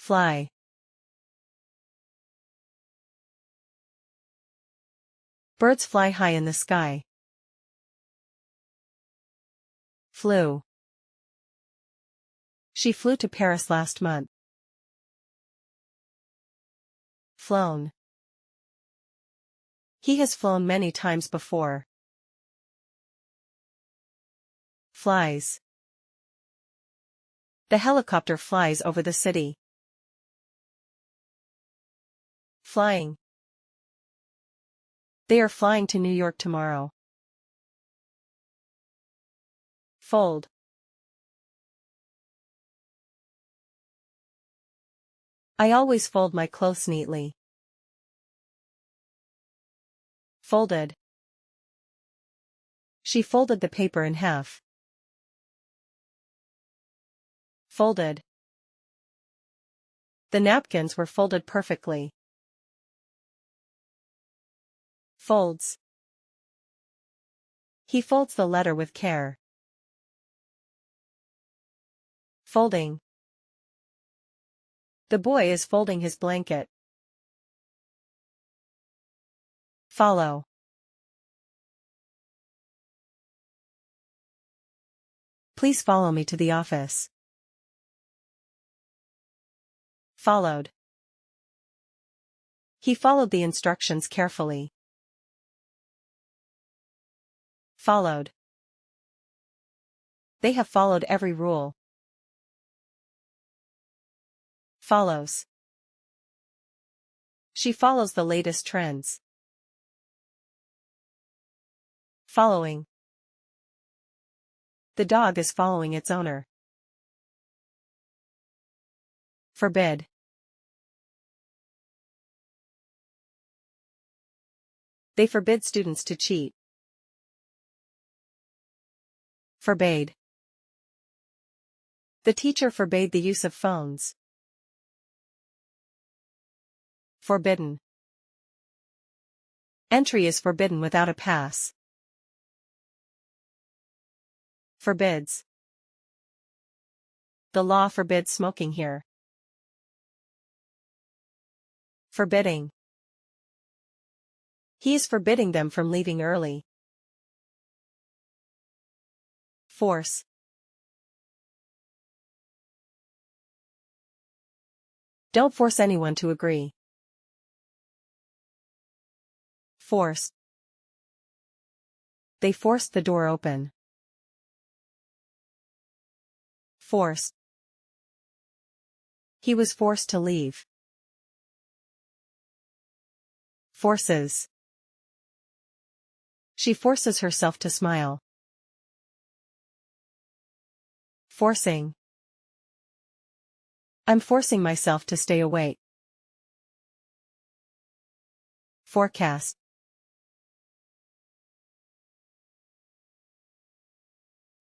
Fly. Birds fly high in the sky. Flew. She flew to Paris last month. Flown. He has flown many times before. Flies. The helicopter flies over the city. Flying. They are flying to New York tomorrow. Fold. I always fold my clothes neatly. Folded. She folded the paper in half. Folded. The napkins were folded perfectly. Folds. He folds the letter with care. Folding. The boy is folding his blanket. Follow. Please follow me to the office. Followed. He followed the instructions carefully. Followed. They have followed every rule. Follows. She follows the latest trends. Following. The dog is following its owner. Forbid. They forbid students to cheat. Forbade. The teacher forbade the use of phones. Forbidden. Entry is forbidden without a pass. Forbids. The law forbids smoking here. Forbidding. He is forbidding them from leaving early. Force. Don't force anyone to agree. Force. They forced the door open. Force. He was forced to leave. Forces. She forces herself to smile. Forcing. I'm forcing myself to stay awake. Forecast.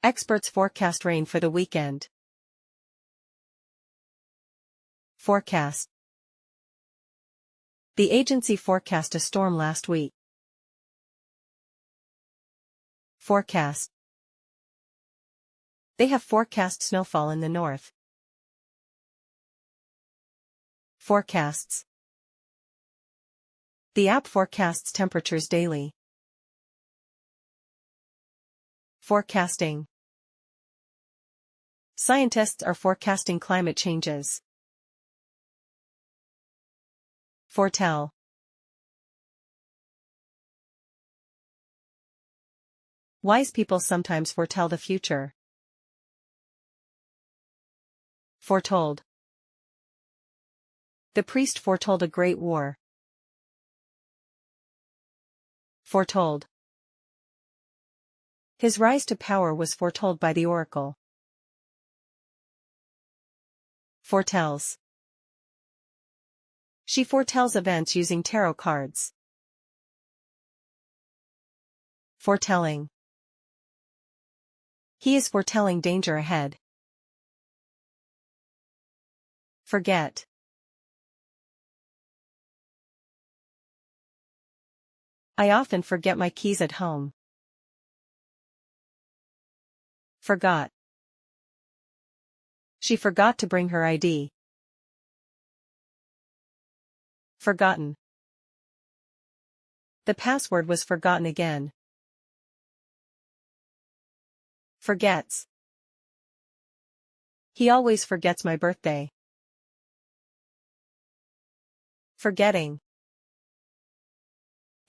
Experts forecast rain for the weekend. Forecast. The agency forecast a storm last week. Forecast. They have forecast snowfall in the north. Forecasts. The app forecasts temperatures daily. Forecasting. Scientists are forecasting climate changes. Foretell. Wise people sometimes foretell the future. Foretold. The priest foretold a great war. Foretold. His rise to power was foretold by the oracle. Foretells. She foretells events using tarot cards. Foretelling. He is foretelling danger ahead. Forget. I often forget my keys at home. Forgot. She forgot to bring her ID. Forgotten. The password was forgotten again. Forgets. He always forgets my birthday. Forgetting.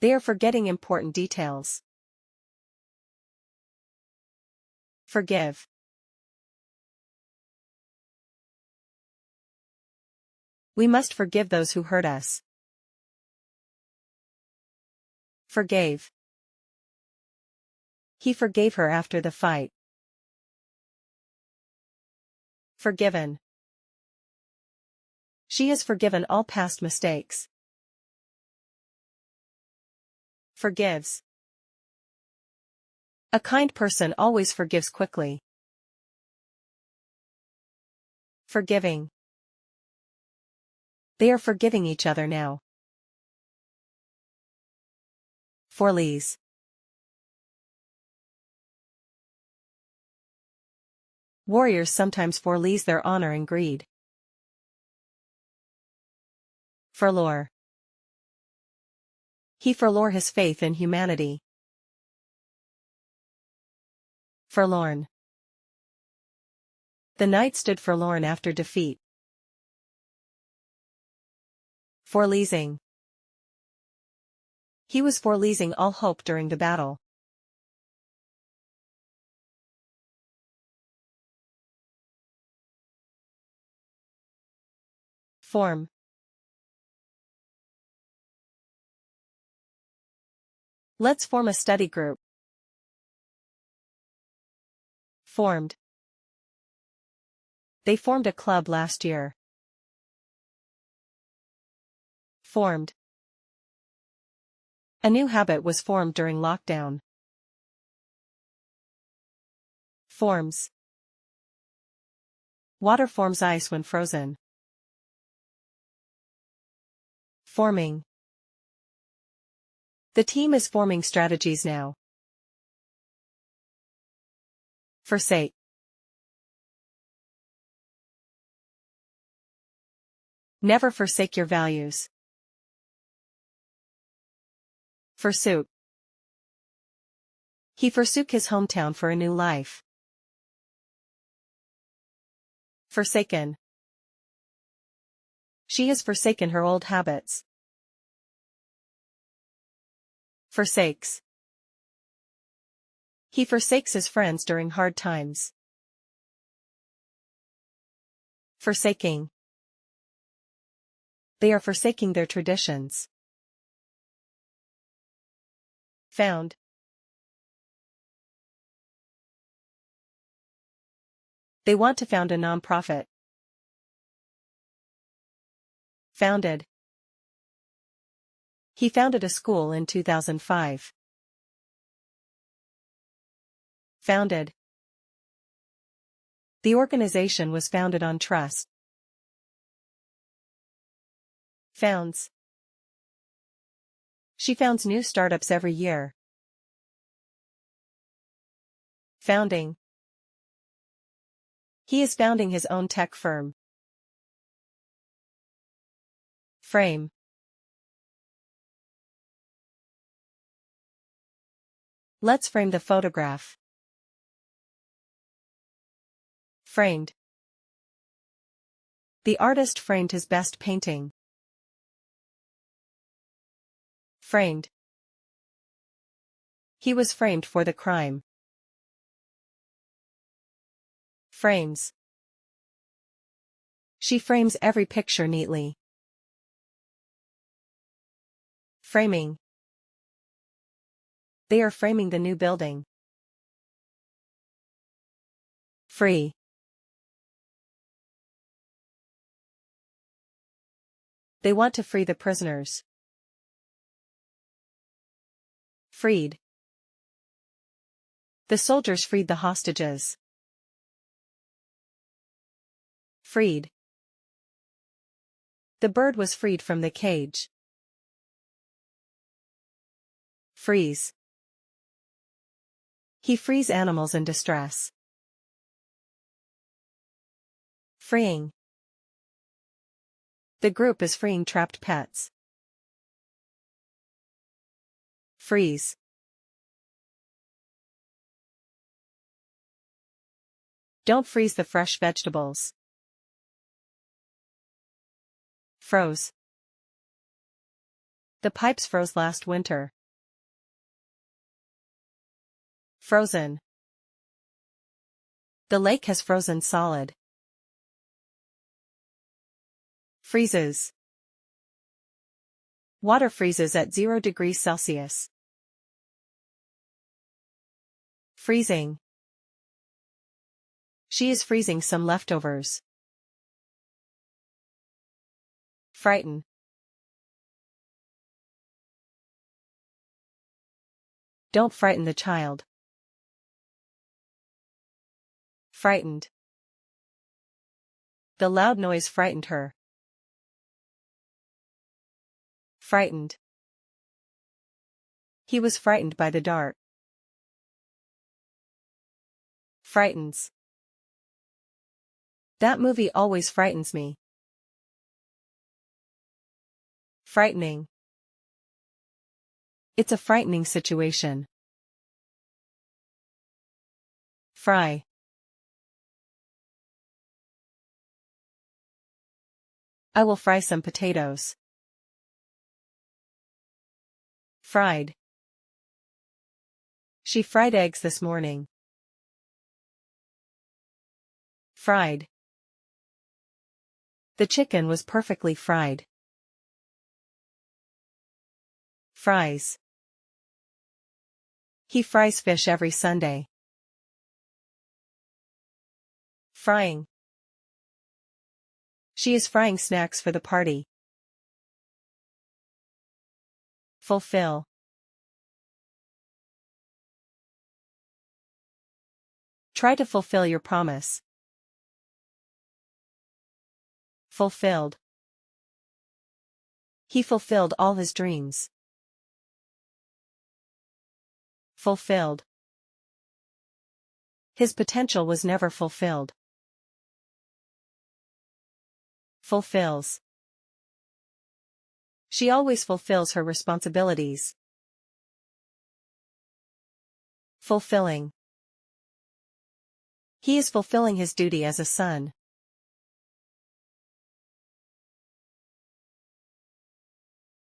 They are forgetting important details. Forgive. We must forgive those who hurt us. Forgave. He forgave her after the fight. Forgiven. She has forgiven all past mistakes. Forgives. A kind person always forgives quickly. Forgiving. They are forgiving each other now. Forlees. Warriors sometimes forlees their honor in greed. Forlore. He forlore his faith in humanity. Forlorn. The knight stood forlorn after defeat. Forleasing. He was forleasing all hope during the battle. Form. Let's form a study group. Formed. They formed a club last year. Formed. A new habit was formed during lockdown. Forms. Water forms ice when frozen. Forming. The team is forming strategies now. Forsake. Never forsake your values. Forsook. He forsook his hometown for a new life. Forsaken. She has forsaken her old habits. Forsakes. He forsakes his friends during hard times. Forsaking. They are forsaking their traditions. Found. They want to found a non-profit. Founded. He founded a school in 2005. Founded. The organization was founded on trust. Founds. She founds new startups every year. Founding. He is founding his own tech firm. Frame. Let's frame the photograph. Framed. The artist framed his best painting. Framed. He was framed for the crime. Frames. She frames every picture neatly. Framing. They are framing the new building. Free. They want to free the prisoners. Freed. The soldiers freed the hostages. Freed. The bird was freed from the cage. Freeze. He frees animals in distress. Freeing. The group is freeing trapped pets. Freeze. Don't freeze the fresh vegetables. Froze. The pipes froze last winter. Frozen. The lake has frozen solid. Freezes. Water freezes at 0 degrees Celsius. Freezing. She is freezing some leftovers. Frighten. Don't frighten the child. Frightened. The loud noise frightened her. Frightened. He was frightened by the dart. Frightens. That movie always frightens me. Frightening. It's a frightening situation. Fry. I will fry some potatoes. Fried. She fried eggs this morning. Fried. The chicken was perfectly fried. Fries. He fries fish every Sunday. Frying. She is frying snacks for the party. Fulfill. Try to fulfill your promise. Fulfilled. He fulfilled all his dreams. Fulfilled. His potential was never fulfilled. Fulfills. She always fulfills her responsibilities. Fulfilling. He is fulfilling his duty as a son.